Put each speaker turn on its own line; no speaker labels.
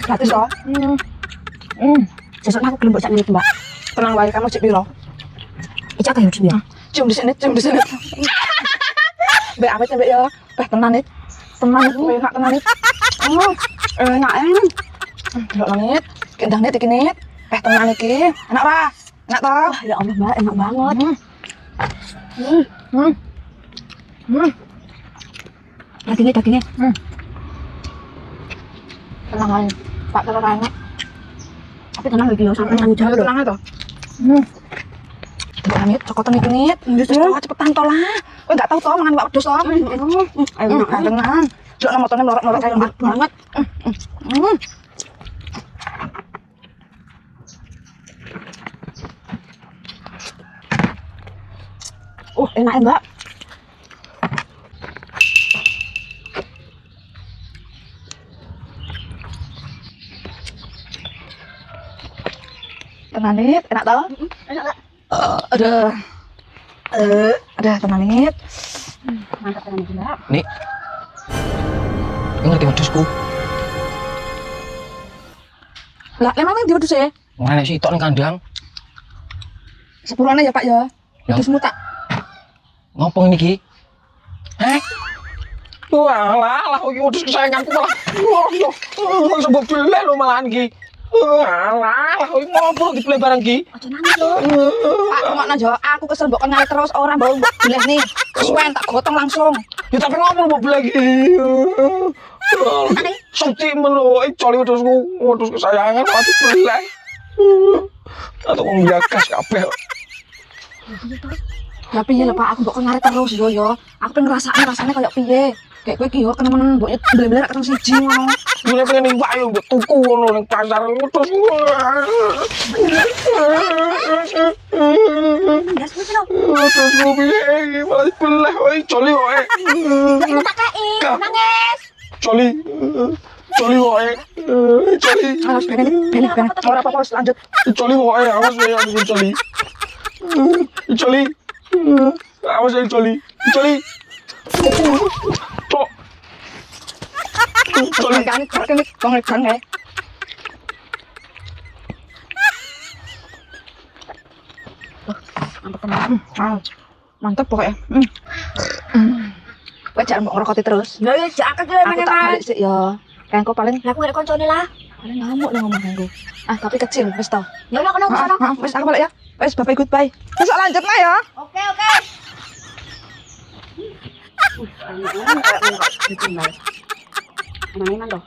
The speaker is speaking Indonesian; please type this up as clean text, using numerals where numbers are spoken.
Gratis toh.
Sesuk aku gelem mbok sakniki, Mbak.
Tenang wae kamu cek piro.
Ijak kayu dhewe.
Cium di sini, cium di sini. Mbak apa Mbak ya? Tenan nih. Tenan enak tenan nih. Enak Delok langit, kendang nih iki nih. Tenan iki. Enak ora? Enak toh?
Wah, ya Allah, Mbak, enak banget. Dagingnya.
Tenang aja. Pak telur enak.
Tapi tenang iki yo sampe
Jangan
hujan lho.
tenang aja toh. Langit, cokotan iki nih. Wis cepetan toh lah. Kowe enggak tahu toh mangan wak wedhus toh. Ayo tenang. Delok nang motone lorok-lorok kayak enak banget.
Enak ya, Mbak.
Tenang nih, enak toh?
Enak, Mbak.
Ada tenang nih.
Mantap tenan iki, Mbak.
Nik. Ngerti wedhusku.
Lah, emang nang di wedhus e?
Mana sih tok ning kandang?
Sepurane ya, Pak ya. Wedhusmu tak
Ngopo niki? Walah, iki wedhus kesayanganku malah. Wah, sebab beli lho malahan iki. Walah, iki ngopo dibeli barang iki?
Aja nangis lho.
Pak, ngono aja. Aku kesel mbok kenal terus orang bau mbok boleh nih. Kesuwen tak gotong langsung.
Ya tapi ngopo mbok beli iki? Sakti melo, coli wedhus kesayangan mati beli. Atau wong biakas kabeh.
Ya piye lho Pak, aku mbok kenal terus yo. Aku pengen rasane kayak piye. Kayak kowe iki yo kenemen mbok beli-beli ra ketemu siji ngono.
Gue pengen nimbak yo mbok tuku ngono ning pasar terus.
Gas wis lho.
Terus gue piye malah belah wae coli wae.
Nek tak kei, nangis.
Coli wae. Coli.
Alas bener. Ora apa-apa wis lanjut.
Coli wae awas wae aku coli. Coli. Awas wae coli. Coli. Cok. Coli.
Kan bang ya.
Mantap tenan.
Mantap pokoknya. Kowe jangan mbok ngrokoti terus.
Ya ya jak akeh
Aku tak balik sih ya. Kan kok paling
Lah aku nek koncone lah.
paling ngamuk nih ngomong aku. Tapi kecil wis tau.
Ya udah kono kono.
Wis aku balik ya. Wis bye goodbye. Besok lanjut lah ya.
Oke. Enak toh.